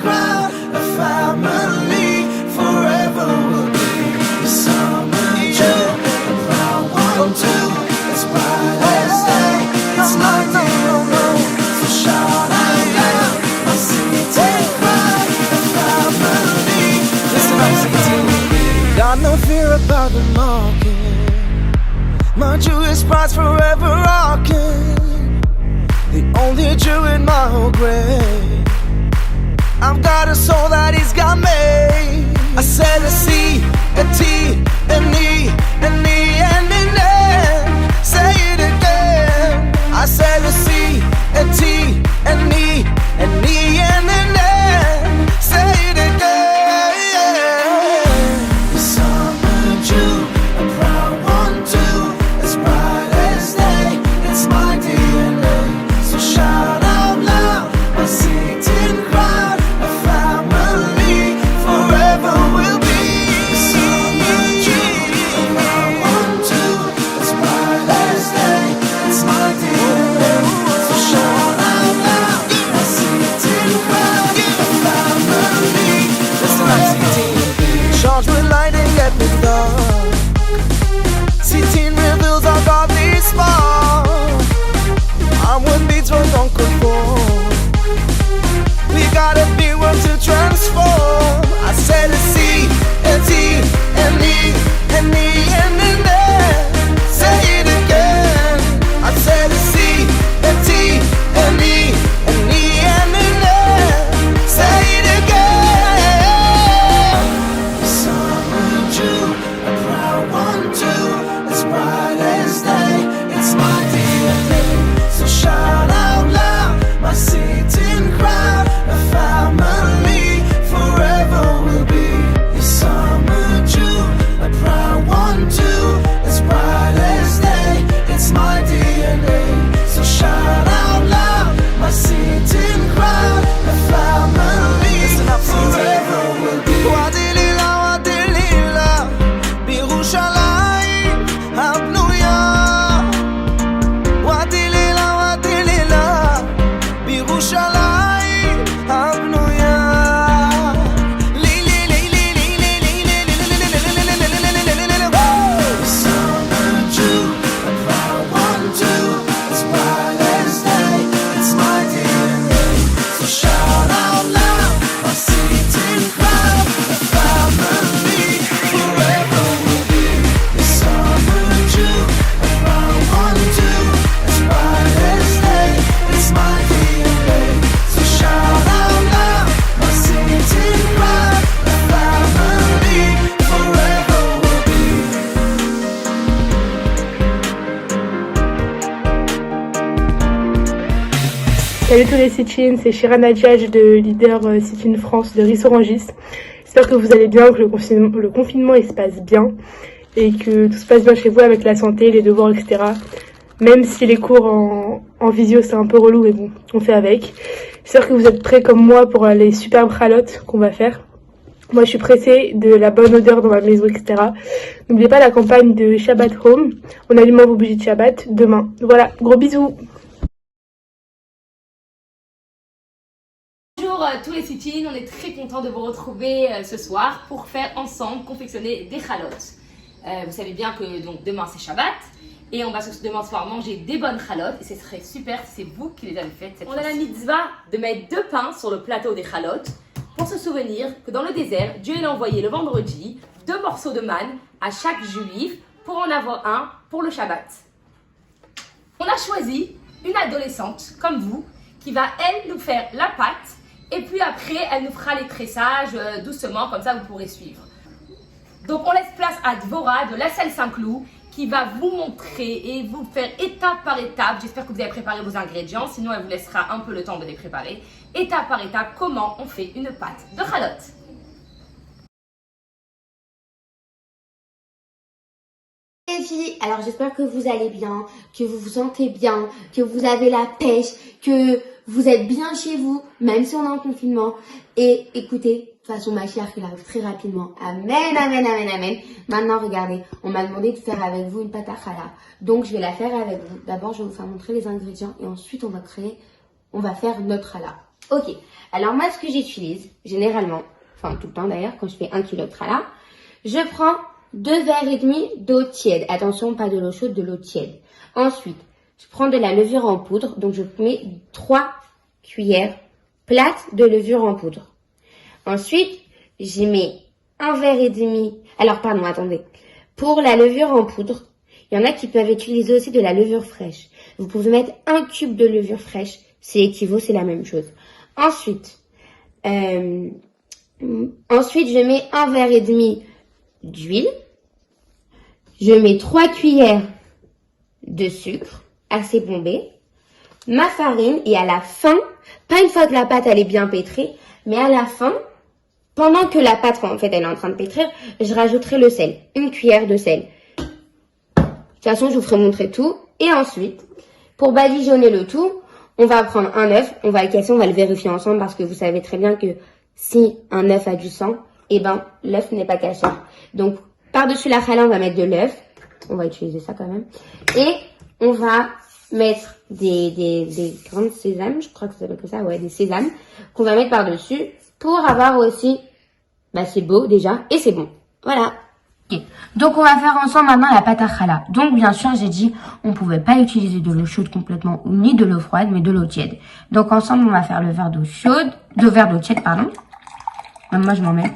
crowd, a family forever will be the summer Jew, a proud one too, as bright as day. It's my DNA, so shout out loud, my city crowd, a family. Listen up, city. Got no fear about the market. My Jewish pride's forever rocking. The only Jew in my whole grave. I've got a soul that he's got made. I said a C, a T, an E, an E, and an N. Say it again. I said a C, a T, an E, an E, and an N. Say it again. The summer Jew, a proud one too, as bright as day. It's my DNA. So shout out loud, my seated crowd, a family forever will be. The summer Jew, a proud one too, as bright as day. It's my DNA. So shout out loud, my seated crowd, a family. Listen up, CT. Charged with light and get me dark. CT reveals our godly spark. I'm with beats what don't conform. We got a big world to transform. I said a C, a T, an E, an E, and an N. Say it again. I said a C, a T, an E, an E, and an N. Say it again. Summer Jew, a proud one too, as bright as day. It's my DNA. So shout out loud, my seating crowd, a family forever will be. The summer Jew, a proud one too, as bright as day. It's my DNA. So shout out loud, my seating crowd, a family forever will be. Wadilila, wadilila, Birushalayim, Habnuya. Wadilila, wadilila, Birushalayim, Habnuya. Li li li li li li li li li li li li li. The summer Jew, a proud one too, as bright as day. It's my DNA. So shout out loud, my seated crowd, a family forever will be. The summer Jew, a proud one too, as bright as day. It's my DNA. So shout out loud, my seated crowd, a family forever will be. Salut tous les Sit-in, c'est Shiran Adjadj de leader Sit-in France de Rissorangis. J'espère que vous allez bien, que le confinement il se passe bien et que tout se passe bien chez vous avec la santé, les devoirs, etc. Même si les cours en visio c'est un peu relou, mais bon, on fait avec. J'espère que vous êtes prêts comme moi pour les superbes chalotes qu'on va faire. Moi je suis pressée de la bonne odeur dans ma maison, etc. N'oubliez pas la campagne de Shabbat Home. On allumera vos bougies de Shabbat demain. Voilà, gros bisous. Bonjour tous les sit-in, on est très contents de vous retrouver ce soir pour faire ensemble confectionner des chalotes. Vous savez bien que donc, demain c'est Shabbat et on va demain soir manger des bonnes chalotes et ce serait super si c'est vous qui les avez faites. On a la mitzvah de mettre 2 pains sur le plateau des chalotes pour se souvenir que dans le désert, Dieu a envoyé le vendredi 2 morceaux de manne à chaque juif pour en avoir un pour le Shabbat. On a choisi une adolescente comme vous qui va elle nous faire la pâte. Et puis après, elle nous fera les tressages doucement, comme ça vous pourrez suivre. Donc on laisse place à Dvora de La Selle Saint-Cloud qui va vous montrer et vous faire étape par étape. J'espère que vous avez préparé vos ingrédients, sinon elle vous laissera un peu le temps de les préparer. Étape par étape, comment on fait une pâte de chalote. Les filles, alors j'espère que vous allez bien, que vous vous sentez bien, que vous avez la pêche, que vous êtes bien chez vous, même si on est en confinement. Et écoutez, de toute façon ma chère qui arrive très rapidement. Amen, amen, amen, amen. Maintenant regardez, on m'a demandé de faire avec vous une pâte à challah. Donc je vais la faire avec vous. D'abord je vais vous faire montrer les ingrédients et ensuite on va faire notre challah. Ok, alors moi, ce que j'utilise, généralement, enfin tout le temps d'ailleurs, quand je fais 1 kg de trala, je prends 2 verres et demi d'eau tiède. Attention, pas de l'eau chaude, de l'eau tiède. Ensuite, je prends de la levure en poudre, donc je mets 3 cuillères plates de levure en poudre. Ensuite, j'y mets 1 verre et demi. Alors, pardon, attendez. Pour la levure en poudre, il y en a qui peuvent utiliser aussi de la levure fraîche. Vous pouvez mettre 1 cube de levure fraîche. C'est équivaut, c'est la même chose. Ensuite, je mets 1 verre et demi d'huile. Je mets 3 cuillères de sucre assez bombé. Ma farine et à la fin, pas une fois que la pâte elle est bien pétrée, mais à la fin, pendant que la pâte en fait elle est en train de pétrir, je rajouterai le sel, 1 cuillère de sel. De toute façon, je vous ferai montrer tout. Et ensuite, pour badigeonner le tout, on va prendre un œuf, on va le casser, on va le vérifier ensemble parce que vous savez très bien que si un œuf a du sang, eh ben l'œuf n'est pas caché. Donc par-dessus la challah, on va mettre de l'œuf. On va utiliser ça quand même. Et on va mettre des grains de sésame, je crois que ça s'appelle comme ça, ouais, des sésames, qu'on va mettre par-dessus pour avoir aussi, bah c'est beau déjà, et c'est bon. Voilà. Okay. Donc on va faire ensemble maintenant la pâte à challah. Donc bien sûr, j'ai dit, on pouvait pas utiliser de l'eau chaude complètement, ou ni de l'eau froide, mais de l'eau tiède. Donc ensemble, on va faire le verre d'eau chaude, 2 verres d'eau tiède, pardon. Même moi, je m'en mets.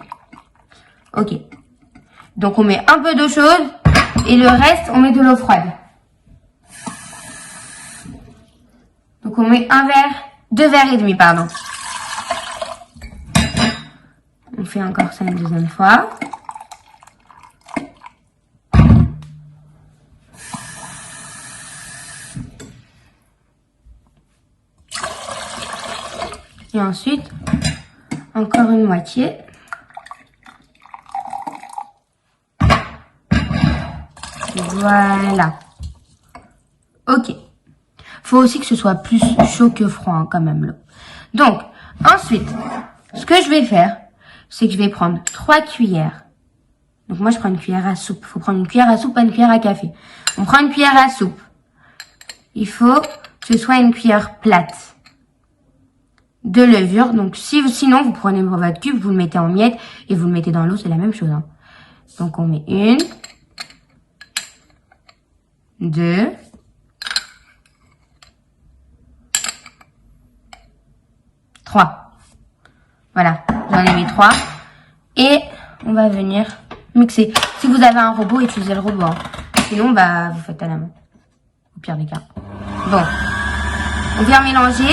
Ok. Donc on met un peu d'eau chaude, et le reste, on met de l'eau froide. Donc on met 2 verres et demi, pardon. On fait encore ça une deuxième fois. Et ensuite, encore une moitié. Voilà. Ok. Faut aussi que ce soit plus chaud que froid, hein, quand même, l'eau. Donc, ensuite, ce que je vais faire, c'est que je vais prendre 3 cuillères. Donc, moi, je prends une cuillère à soupe. Faut prendre une cuillère à soupe, pas une cuillère à café. On prend une cuillère à soupe. Il faut que ce soit une cuillère plate de levure. Donc, sinon, vous prenez votre cube, vous le mettez en miettes et vous le mettez dans l'eau, c'est la même chose, hein. Donc, on met 1, 2, 3. Voilà, j'en ai mis 3. Et on va venir mixer. Si vous avez un robot, utilisez le robot, hein. Sinon, bah, vous faites à la main. Au pire des cas. Bon. On vient mélanger.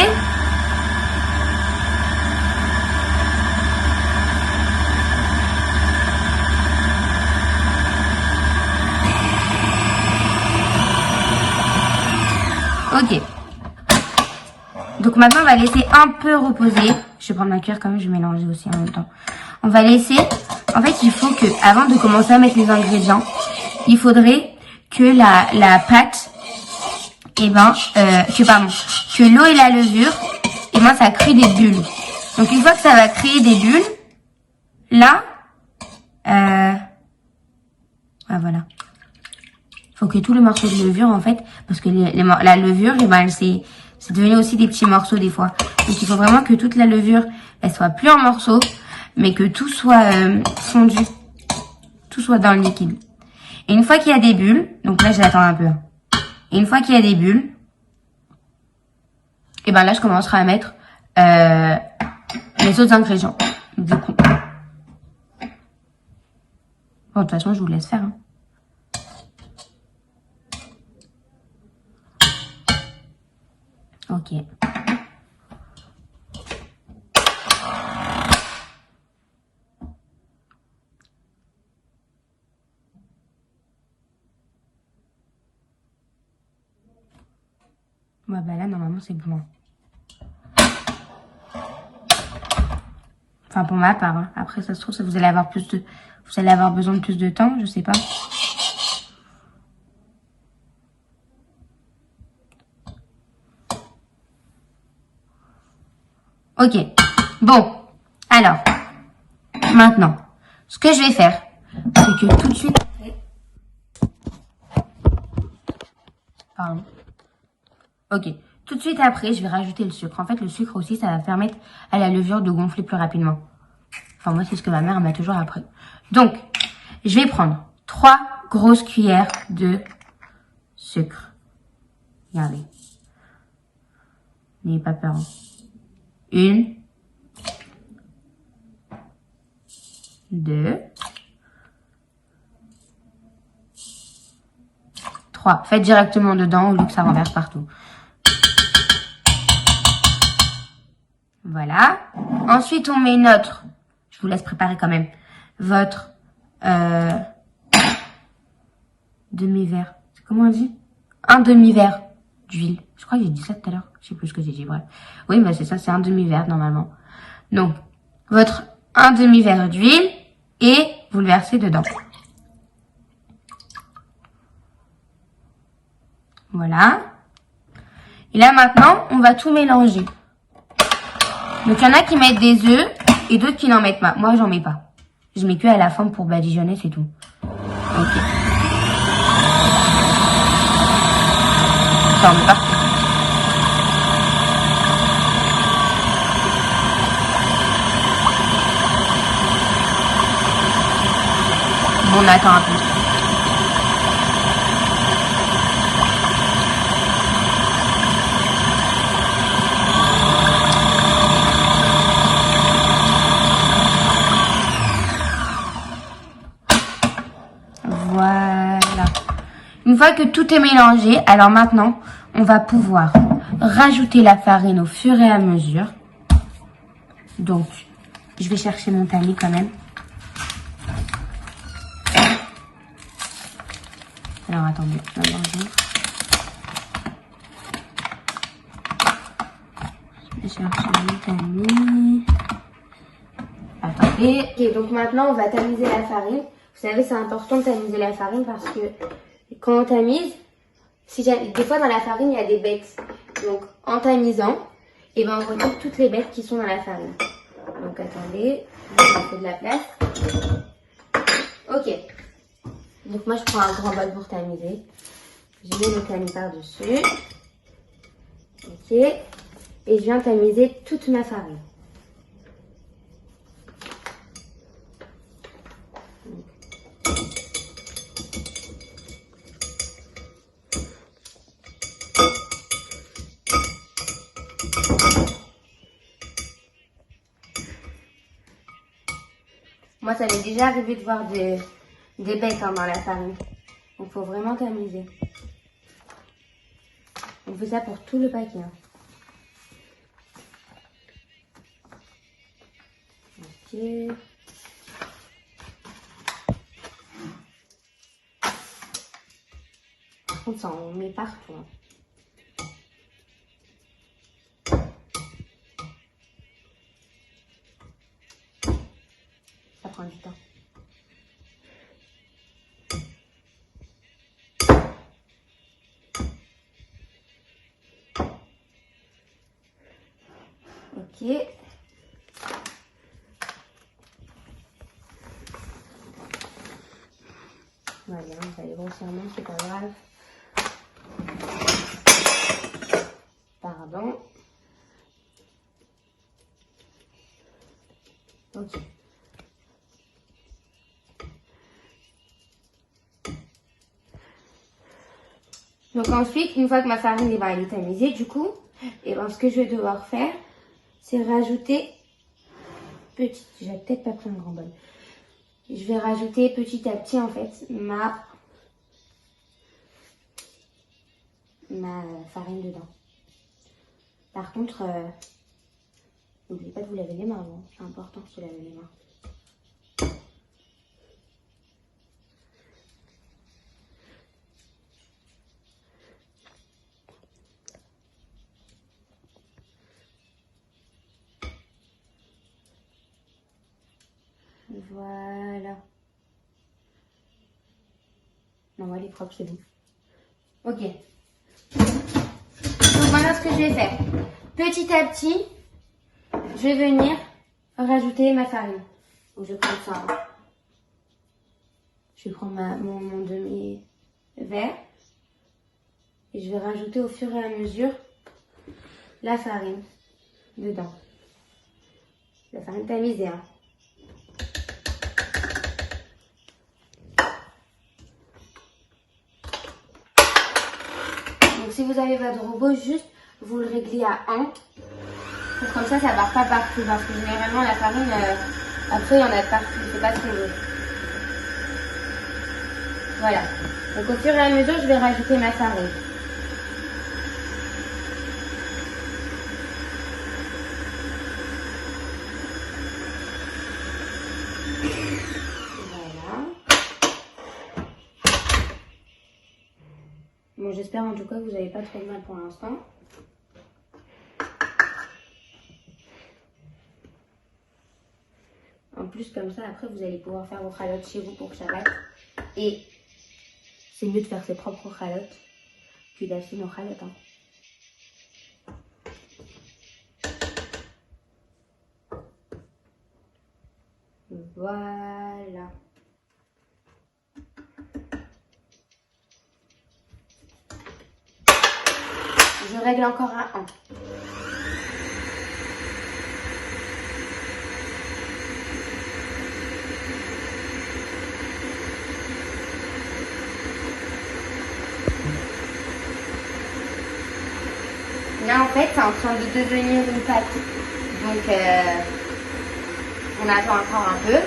Ok. Donc maintenant, on va laisser un peu reposer. Je vais prendre ma cuillère quand même, je vais mélanger aussi en même temps. On va laisser... En fait, il faut que, avant de commencer à mettre les ingrédients, il faudrait que la pâte, que l'eau et la levure, ça crée des bulles. Donc une fois que ça va créer des bulles, là, voilà. Faut que tous les morceaux de levure, en fait, parce que la levure, c'est devenu aussi des petits morceaux des fois. Donc il faut vraiment que toute la levure, elle soit plus en morceaux, mais que tout soit fondu, tout soit dans le liquide. Et une fois qu'il y a des bulles, donc là je vais attendre un peu. Et une fois qu'il y a des bulles, et ben là je commencerai à mettre les autres ingrédients. Du coup. Bon, de toute façon je vous laisse faire, hein. Ok. Ouais, bah là, normalement, c'est bon. Enfin, pour ma part, hein. Après, ça se trouve, vous allez avoir besoin de plus de temps, je sais pas. Ok. Bon. Alors. Maintenant. Ce que je vais faire, c'est que tout de suite... Pardon. Ok. Tout de suite après, je vais rajouter le sucre. En fait, le sucre aussi, ça va permettre à la levure de gonfler plus rapidement. Enfin, moi, c'est ce que ma mère m'a toujours appris. Donc, je vais prendre 3 grosses cuillères de sucre. Regardez. N'ayez pas peur. 1, 2, 3. Faites directement dedans au lieu que ça renverse partout. Voilà. Ensuite, on met notre... Je vous laisse préparer quand même. Votre demi-verre. Comment on dit? Un demi-verre d'huile. Je crois que j'ai dit ça tout à l'heure. Je sais plus ce que j'ai dit, bref. Oui, bah c'est ça, c'est un demi-verre normalement. Donc, votre un demi-verre d'huile et vous le versez dedans. Voilà. Et là maintenant, on va tout mélanger. Donc il y en a qui mettent des œufs et d'autres qui n'en mettent pas. Moi, j'en mets pas. Je mets que à la fin pour badigeonner, c'est tout. Ok. Ça, on met partout. Bon, on attend un peu. Voilà. Une fois que tout est mélangé, alors maintenant, on va pouvoir rajouter la farine au fur et à mesure. Donc, je vais chercher mon tamis quand même. Alors, attendez, d'abord je vais chercher mon tamis. Attendez. Ok, donc maintenant, on va tamiser la farine. Vous savez, c'est important de tamiser la farine parce que quand on tamise, des fois dans la farine, il y a des bêtes. Donc, en tamisant, et ben, on retire toutes les bêtes qui sont dans la farine. Donc, attendez, on fait de la place. Ok. Donc, moi, je prends un grand bol pour tamiser. Je mets le tamis par-dessus. Ok. Et je viens tamiser toute ma farine. Moi, ça m'est déjà arrivé de voir des bêtes dans la farine. Donc, il faut vraiment tamiser. On fait ça pour tout le paquet. Ok. Par contre, ça, on met partout. Ça prend du temps. Ok. Voilà, on va aller grossièrement, c'est pas grave. Pardon. Ok. Donc ensuite, une fois que ma farine elle est tamisée, du coup, et ben ce que je vais devoir faire, c'est rajouter petit. J'ai peut-être pas pris un grand bol. Je vais rajouter petit à petit en fait ma farine dedans. Par contre, n'oubliez pas de vous laver les mains avant. C'est important de se laver les mains. Voilà. Non, elle est propre, c'est bon. Ok. Donc voilà ce que je vais faire. Petit à petit, je vais venir rajouter ma farine. Donc je prends ça. Je vais prendre mon demi-verre. Et je vais rajouter au fur et à mesure la farine dedans. La farine tamisée, hein. Donc si vous avez votre robot, juste vous le réglez à 1. Pour comme ça barre pas partout. Parce que généralement la farine, après il y en a de partout. C'est pas ce qu'on veut. Voilà. Donc au fur et à mesure, je vais rajouter ma farine. Voilà. Bon, j'espère en tout cas que vous n'avez pas trop de mal pour l'instant. En plus, comme ça, après, vous allez pouvoir faire vos chalotes chez vous pour Shabbat. Et c'est mieux de faire ses propres chalotes que d'acheter nos chalotes. Hein. Voilà. Je règle encore à 1. Là, en fait, c'est en train de devenir une pâte. Donc, on attend encore un peu.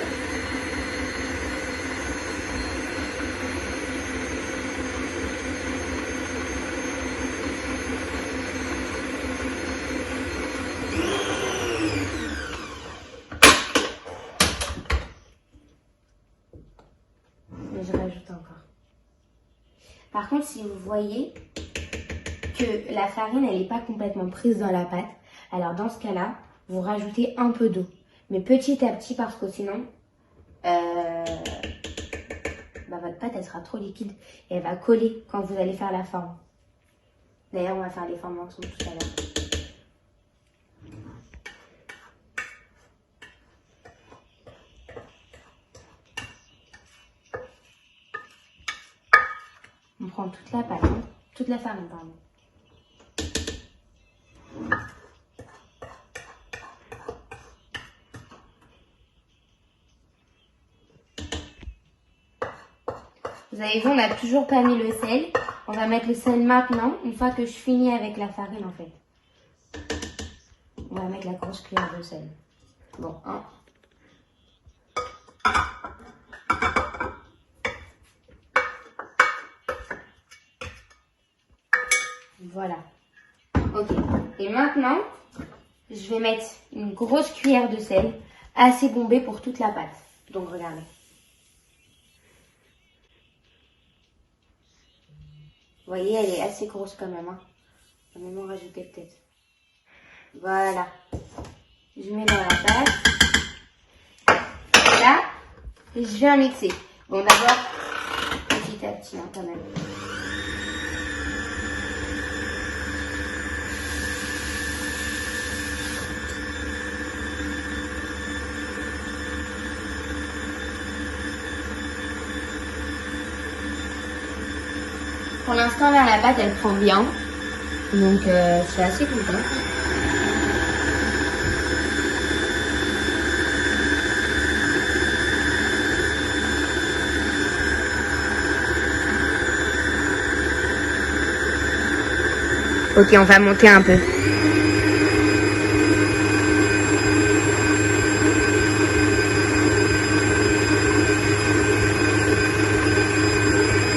Mais je rajoute encore. Par contre, si vous voyez que la farine, elle n'est pas complètement prise dans la pâte, alors dans ce cas-là, vous rajoutez un peu d'eau. Mais petit à petit, parce que sinon, votre pâte, elle sera trop liquide et elle va coller quand vous allez faire la forme. D'ailleurs, on va faire les formes ensemble tout à l'heure. On prend toute la pâte, hein, toute la farine, pardon. Vous avez vu, on n'a toujours pas mis le sel. On va mettre le sel maintenant, une fois que je finis avec la farine en fait. On va mettre la grosse cuillère de sel. Bon, hein. Voilà. Ok. Et maintenant, je vais mettre une grosse cuillère de sel, assez bombée pour toute la pâte. Donc regardez. Vous voyez, elle est assez grosse quand même. Hein. On va même en rajouter peut-être. Voilà. Je mets dans la pâte. Et là, je viens mixer. Bon, d'abord, petit à petit, hein, quand même. Pour l'instant, là, la pâte, elle prend bien. Donc, je suis assez contente. Ok, on va monter un peu.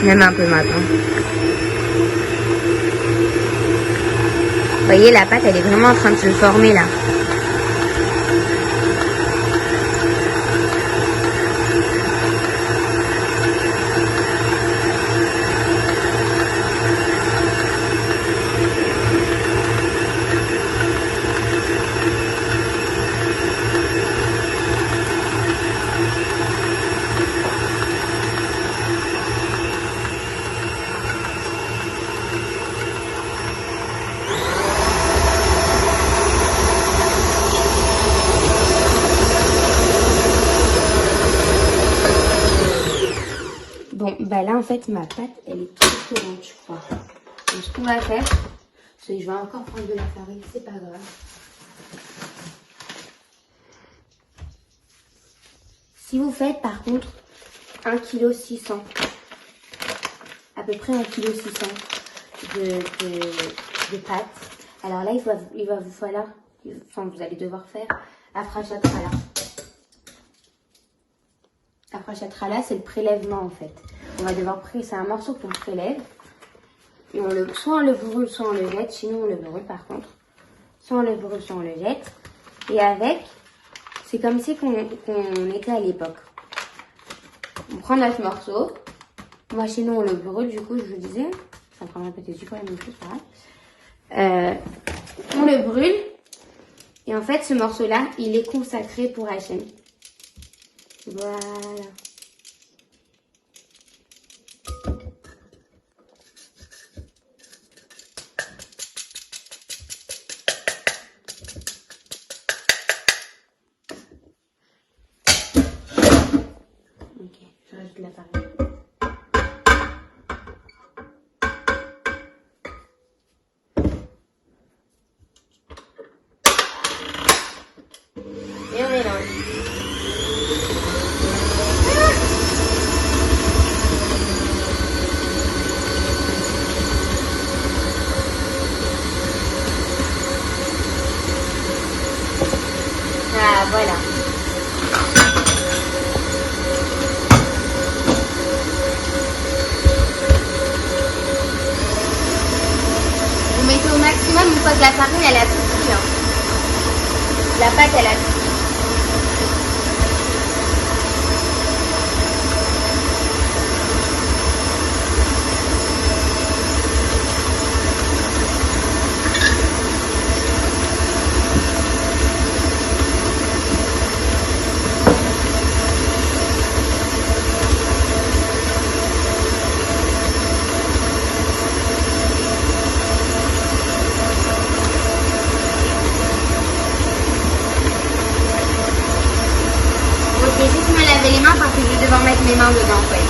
Même un peu maintenant. Vous voyez, la pâte, elle est vraiment en train de se former là. Bon, bah là, en fait, ma pâte, elle est trop courante, je crois. Donc, ce qu'on va faire, Je vais encore prendre de la farine, c'est pas grave. Si vous faites par contre 1,6 kg, à peu près 1,6 kg de pâtes, alors là il va vous falloir, enfin vous allez devoir faire afrachatrala. Afrachatrala, c'est le prélèvement en fait. On va devoir c'est un morceau qu'on prélève. Et soit on le brûle, soit on le jette. Sinon on le brûle par contre. Soit on le brûle, soit on le jette. Et avec, c'est comme si qu'on était à l'époque. On prend notre morceau. Moi sinon on le brûle, du coup je vous disais. Je suis en train de répéter du coup la même chose, c'est pareil. On le brûle. Et en fait ce morceau-là, il est consacré pour Hachem. Voilà. Ok, je rajoute la farine. Et on mélange. Ah, voilà. Vous mettez au maximum une fois que la farine elle a tout cuit. Hein. La pâte elle a tout. Je vais juste me laver les mains parce que je vais devoir mettre mes mains dedans en fait.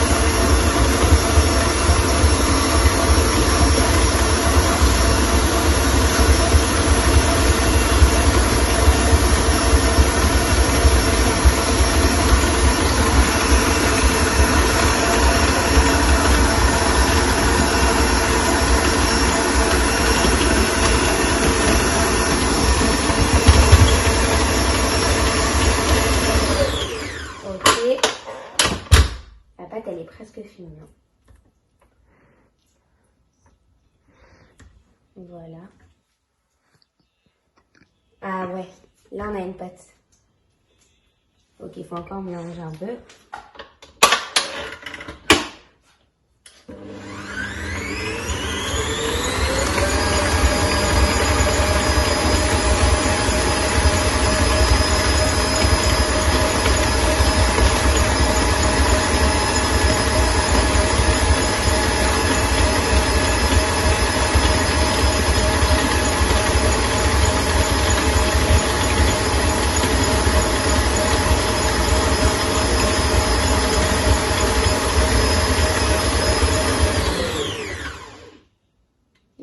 Elle est presque finie. Voilà. Ah ouais, là on a une pâte. Ok, il faut encore mélanger un peu.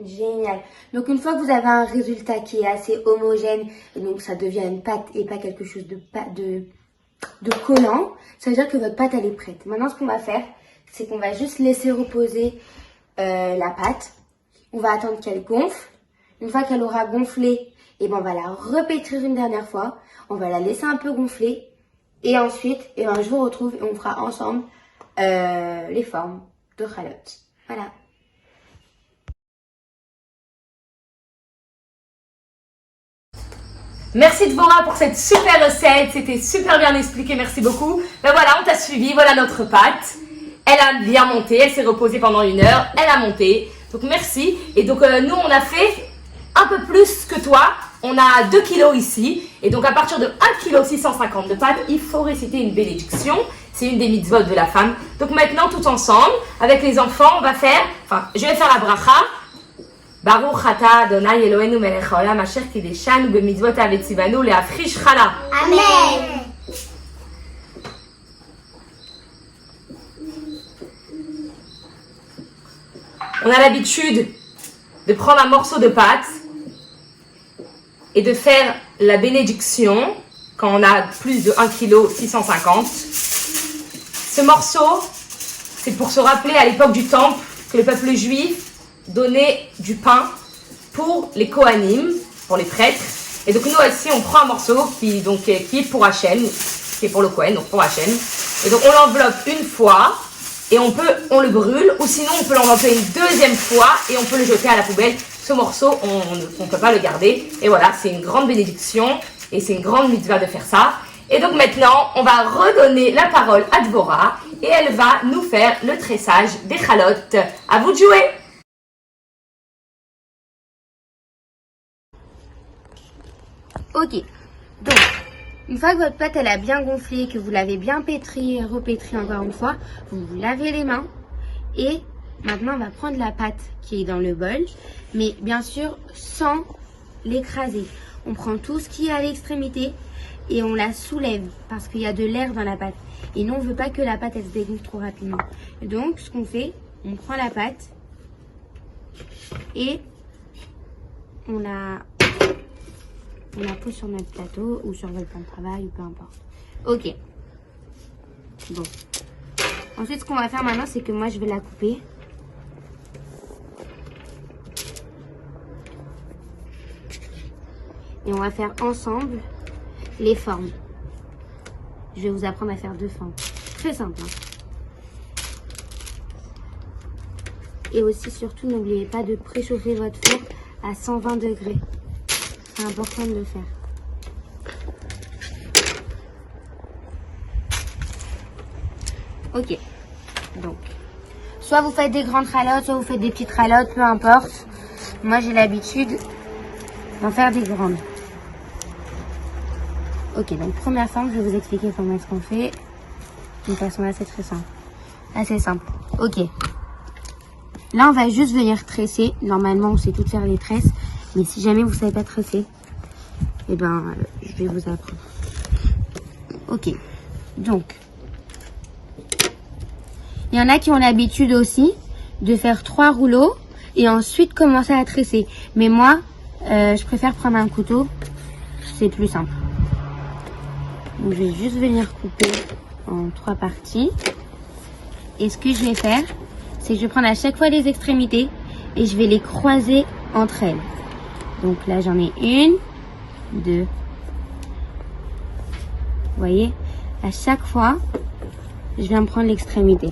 Génial. Donc une fois que vous avez un résultat qui est assez homogène, et donc ça devient une pâte et pas quelque chose de collant, ça veut dire que votre pâte elle est prête. Maintenant ce qu'on va faire, c'est qu'on va juste laisser reposer la pâte. On va attendre qu'elle gonfle. Une fois qu'elle aura gonflé, et ben on va la repétrir une dernière fois. On va la laisser un peu gonfler. Et ensuite, et ben je vous retrouve et on fera ensemble les formes de chalot. Voilà. Merci Dvorah pour cette super recette, c'était super bien expliqué, merci beaucoup. Ben voilà, on t'a suivi, voilà notre pâte. Elle a bien monté, elle s'est reposée pendant 1 heure, elle a monté. Donc merci. Et donc nous on a fait un peu plus que toi. On a 2 kilos ici. Et donc à partir de 1,650 kg de pâte, il faut réciter une bénédiction. C'est une des mitzvot de la femme. Donc maintenant tout ensemble, avec les enfants, on va faire, je vais faire la bracha. Baruch ata Adonai Eloheinu melech haolam asher kideshanu b'mitzvot vetzivanu le'afrish chala. Amen. On a l'habitude de prendre un morceau de pâte et de faire la bénédiction quand on a plus de 1 kg 650. Ce morceau, c'est pour se rappeler à l'époque du temple que le peuple juif donnait du pain pour les Kohanim, pour les prêtres. Et donc nous aussi, on prend un morceau qui est pour Hachem, qui est pour le Kohen, donc pour Hachem. Et donc on l'enveloppe une fois et on le brûle, ou sinon on peut l'envelopper une deuxième fois et on peut le jeter à la poubelle. Ce morceau, on ne peut pas le garder. Et voilà, c'est une grande bénédiction et c'est une grande mitzvah de faire ça. Et donc maintenant, on va redonner la parole à Dvorah et elle va nous faire le tressage des chalotes. À vous de jouer! Ok, donc une fois que votre pâte elle a bien gonflé, que vous l'avez bien pétrie et repétrie encore une fois, vous vous lavez les mains et maintenant on va prendre la pâte qui est dans le bol, mais bien sûr sans l'écraser. On prend tout ce qui est à l'extrémité et on la soulève parce qu'il y a de l'air dans la pâte. Et nous on veut pas que la pâte elle se dégonfle trop rapidement. Et donc ce qu'on fait, on prend la pâte et on la pose sur notre plateau ou sur votre plan de travail ou peu importe. Ok. Bon. Ensuite, ce qu'on va faire maintenant, c'est que moi, je vais la couper. Et on va faire ensemble les formes. Je vais vous apprendre à faire 2 formes. Très simple. Hein. Et aussi, surtout, n'oubliez pas de préchauffer votre four à 120 degrés. C'est important de le faire. Ok. Donc, soit vous faites des grandes ralottes, soit vous faites des petites ralottes, peu importe. Moi, j'ai l'habitude d'en faire des grandes. Ok, donc première forme, je vais vous expliquer comment est-ce qu'on fait. D'une façon assez très simple. Assez simple. Ok. Là, on va juste venir tresser. Normalement, on sait tout faire les tresses. Mais si jamais vous ne savez pas tresser, eh ben, je vais vous apprendre. Ok. Donc, il y en a qui ont l'habitude aussi de faire 3 rouleaux et ensuite commencer à tresser. Mais moi, je préfère prendre un couteau. C'est plus simple. Donc, je vais juste venir couper en 3 parties. Et ce que je vais faire, c'est que je vais prendre à chaque fois les extrémités et je vais les croiser entre elles. Donc là, j'en ai 1, 2. Vous voyez, à chaque fois, je viens prendre l'extrémité.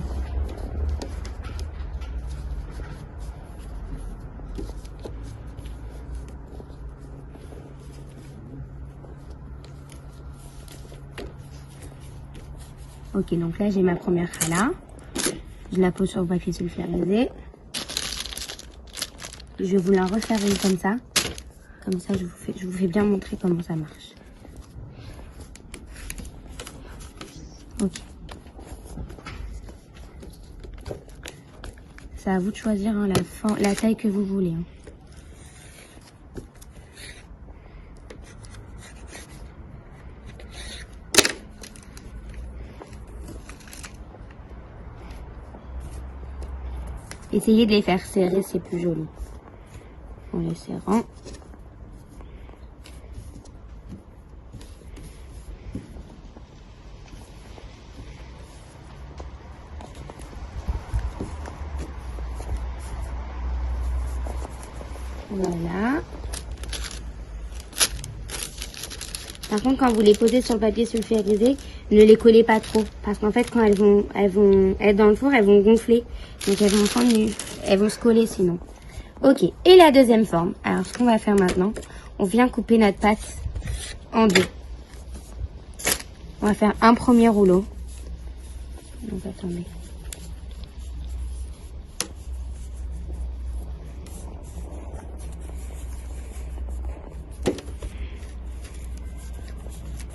Ok, donc là, j'ai ma première challah. Je la pose sur le papier sulfurisé. Je vais vous la refaire une comme ça. Comme ça, je vous fais bien montrer comment ça marche. Ok. C'est à vous de choisir hein, la taille que vous voulez. Hein. Essayez de les faire serrer, c'est plus joli. En les serrant. Voilà. Par contre, quand vous les posez sur le papier sulfurisé, ne les collez pas trop. Parce qu'en fait, quand elles vont être dans le four, elles vont gonfler. Donc elles vont prendre elles vont se coller sinon. Ok, et la deuxième forme. Alors ce qu'on va faire maintenant, on vient couper notre pâte en 2. On va faire un premier rouleau. Donc attendez.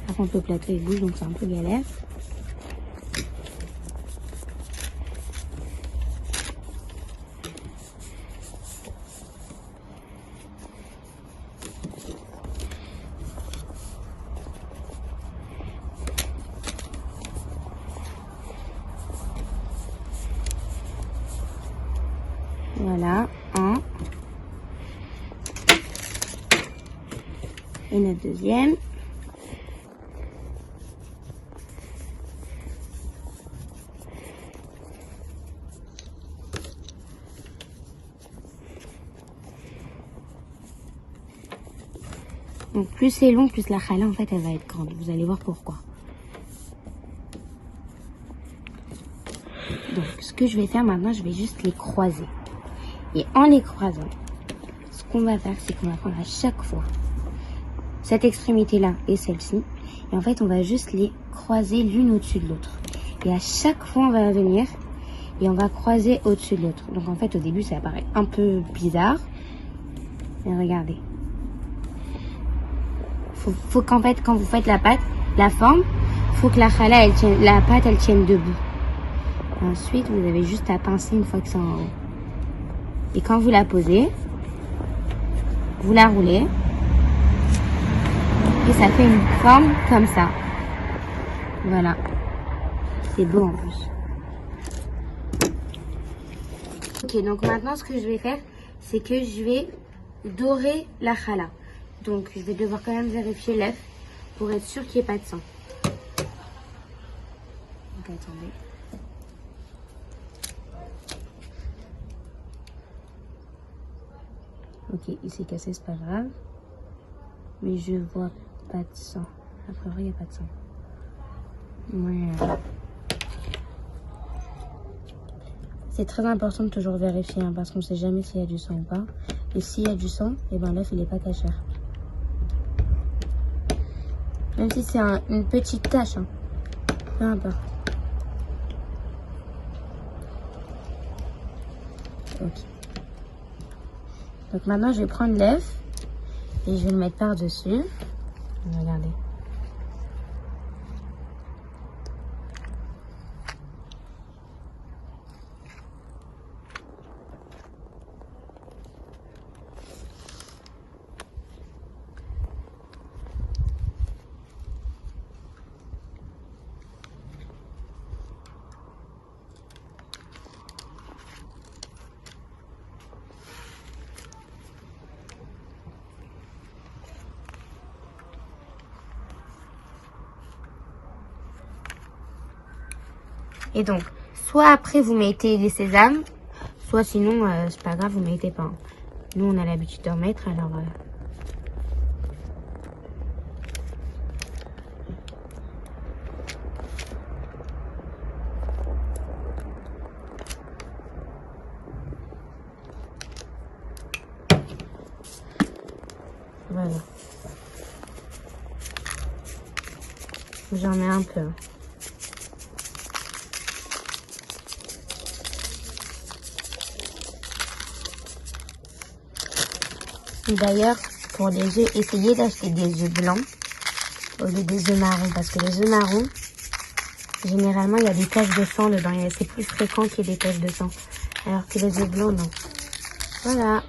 Par contre le plateau il bouge donc c'est un peu galère. Voilà, 1, Et notre deuxième. Donc plus c'est long, plus la chala en fait elle va être grande. Vous allez voir pourquoi. Donc ce que je vais faire maintenant, je vais juste les croiser. Et en les croisant, ce qu'on va faire, c'est qu'on va prendre à chaque fois cette extrémité là et celle-ci. Et en fait on va juste les croiser l'une au-dessus de l'autre. Et à chaque fois on va venir et on va croiser au-dessus de l'autre. Donc en fait au début ça paraît un peu bizarre. Mais regardez. Faut qu'en fait, quand vous faites la pâte, la forme, faut que la chala, la pâte, elle tienne debout. Et ensuite, vous avez juste à pincer une fois que c'est en haut. Et quand vous la posez, vous la roulez. Et ça fait une forme comme ça. Voilà. C'est beau en plus. Ok, donc maintenant, ce que je vais faire, c'est que je vais dorer la chala. Donc, je vais devoir quand même vérifier l'œuf pour être sûr qu'il n'y ait pas de sang. Donc, attendez. Ok, il s'est cassé, c'est pas grave. Mais je vois pas de sang. A priori, il n'y a pas de sang. Voilà. C'est très important de toujours vérifier hein, parce qu'on ne sait jamais s'il y a du sang ou pas. Et s'il y a du sang, et ben l'œuf il n'est pas cachère. Même si c'est une petite tache, hein. Peu importe. Ok. Donc maintenant je vais prendre l'œuf et je vais le mettre par-dessus. Regardez. Et donc, soit après vous mettez des sésames, soit sinon, c'est pas grave, vous mettez pas. Nous, on a l'habitude d'en mettre, alors... Voilà. J'en mets un peu. D'ailleurs, pour les œufs, essayez d'acheter des œufs blancs au lieu des œufs marrons. Parce que les œufs marrons, généralement, il y a des taches de sang dedans. C'est plus fréquent qu'il y ait des taches de sang. Alors que les œufs blancs, non. Voilà.